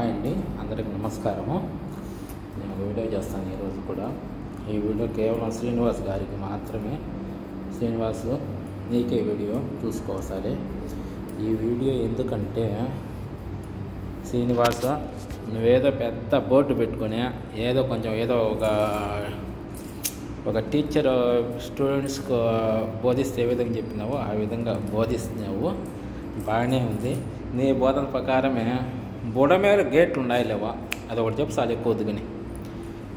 Hi అండి, అందరికి నమస్కారము. నేను వీడియో చేస్తాను ఈరోజు కూడా. ఈ వీడియో కేవలం శ్రీనివాస్ గారికి మాత్రమే. శ్రీనివాసు, నీకే వీడియో చూసుకోవాలి. ఈ వీడియో ఎందుకంటే, శ్రీనివాస నువ్వేదో పెద్ద బోర్డు పెట్టుకొని ఏదో ఒక టీచర్ స్టూడెంట్స్కి బోధిస్తే ఏ విధంగా చెప్పినావో ఆ విధంగా బోధిస్తున్నావు. బాగానే ఉంది. నీ బోధన ప్రకారమే బుడమేర గేట్లు ఉన్నాయి లేవా, అది ఒకటి చెప్పు చాలా ఎక్కువ వద్దుగాని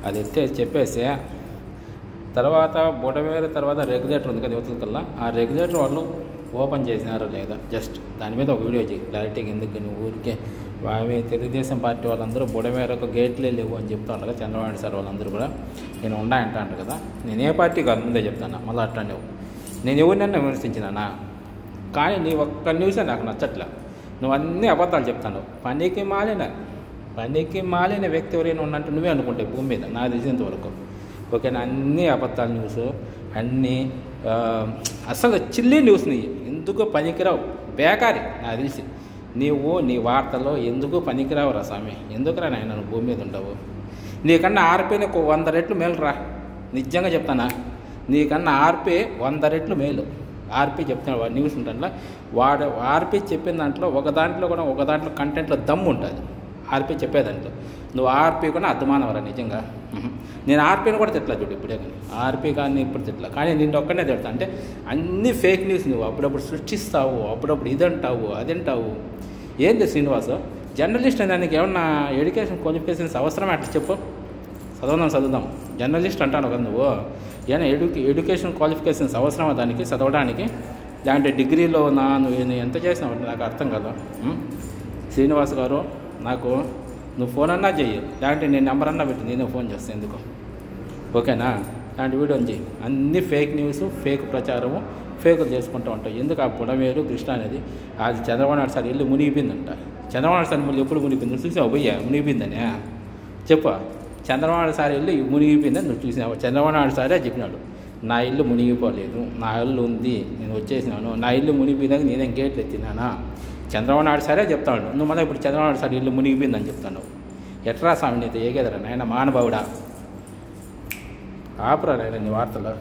అది ఎత్తే చెప్పేసి తర్వాత బుడమేర తర్వాత రెగ్యులేటర్ ఉంది కదా యువతల కల్లా, ఆ రెగ్యులేటర్ వాళ్ళు ఓపెన్ చేసినారో లేదా జస్ట్ దాని మీద ఒక వీడియో చేయి క్లారిటీగా. ఎందుకని ఊరికే ఆమె తెలుగుదేశం పార్టీ వాళ్ళందరూ బుడమేరకు గేట్లే లేవు అని చెప్తా ఉంటారు కదా, చంద్రబాబు సార్ వాళ్ళందరూ కూడా నేను ఉన్నాయంటాను కదా. నేను ఏ పార్టీ కాదు ముందే చెప్తాను, మళ్ళీ అట్లా నేను ఎవరినైనా విమర్శించినానా, కానీ నీ ఒక్క న్యూసే నాకు నచ్చట్లే. నువ్వు అన్నీ అబద్ధాలు చెప్తాను. పనికి మాలిన వ్యక్తి ఎవరైనా ఉన్నట్టు నువ్వే అనుకుంటే భూమి మీద నాకు తెలిసినంత వరకు. ఓకేనా, అన్నీ అబద్ధాలు న్యూస్, అన్నీ అసలు చిల్లీ న్యూస్. నీ ఎందుకు పనికిరావు, బేకారి. నాకు తెలిసి నీవు నీ వార్తలో ఎందుకు పనికిరావు రా స్వామి. ఎందుకురా నాయన నువ్వు భూమి మీద ఉండవు. నీకన్నా ఆర్పీని 100 రెట్లు మేలు రా, నిజంగా చెప్తానా. నీకన్నా ఆర్పీ 100 రెట్లు మేలు. ఆర్పీ చెప్తున్నాడు వాడు న్యూస్ ఉంటాడులా, వాడు ఆర్పీ చెప్పిన దాంట్లో ఒక దాంట్లో కంటెంట్లో దమ్ము ఉంటుంది. ఆర్పీ చెప్పేదాంట్లో నువ్వు ఆర్పీ కూడా అర్థమానవరా నిజంగా. నేను ఆర్పీని కూడా తిట్లా చూడు ఇప్పుడే, కానీ ఆర్పీ కానీ ఇప్పుడు తిట్లా. కానీ నిన్ను ఒక్కనే తిడతా అంటే అన్ని ఫేక్ న్యూస్ నువ్వు అప్పుడప్పుడు సృష్టిస్తావు, అప్పుడప్పుడు ఇదంటావు అదంటావు. ఏంది శ్రీనివాసు, జర్నలిస్ట్ దానికి ఏమన్నా ఎడ్యుకేషన్ క్వాలిఫికేషన్స్ అవసరమే అట్లా చెప్పు. చదువుదాం జర్నలిస్ట్ అంటాను కదా నువ్వు. ఏమైనా ఎడ్యుకేషన్ క్వాలిఫికేషన్స్ అవసరమా దానికి చదవడానికి? దాంట్లో డిగ్రీలో నువ్వు ఎంత చేసినావు నాకు అర్థం కదా. శ్రీనివాస్ గారు, నాకు నువ్వు ఫోన్ అన్నా చెయ్యి, లేదంటే నేను నెంబర్ అన్నా పెట్టి నేను ఫోన్ చేస్తాను ఎందుకు. ఓకేనా, అలాంటి వీడియో చెయ్యి. అన్ని ఫేక్ న్యూస్, ఫేక్ ప్రచారము, ఫేకులు చేసుకుంటూ ఉంటాయి. ఎందుకు ఆ బుడమేరు కృష్ణ అనేది అది చంద్రబాబు నాయుడు సార్ ఇల్లు మునిగిపోయిందంట. చంద్రబాబు నాయుడు సార్ మళ్ళీ ఎప్పుడు మునిగిపోయింది చూసావు పోయ్యా? మునిగిపోయిందనే చెప్పు. చంద్రబాబు నాయుడు సార్ ఇల్లు మునిగిపోయిందని నువ్వు చూసినావు. చంద్రబాబు నాయుడు సారే చెప్పినాడు, నా ఇల్లు మునిగిపోలేదు, నా ఇల్లు ఉంది, నేను వచ్చేసినాను, నా ఇల్లు మునిగిపోయిందని నేనేం గేట్లు ఎత్తినానా. చంద్రబాబు నాయుడు సారే చెప్తాడు. నువ్వు మళ్ళీ ఇప్పుడు చంద్రబాబు నాయుడు సార్ ఇల్లు మునిగిపోయిందని చెప్తాను. ఎట్రా స్వామి నీతో ఏగేదరా నాయన, మహానుభావుడా. ఆపురా నాయన నీ వార్తలు.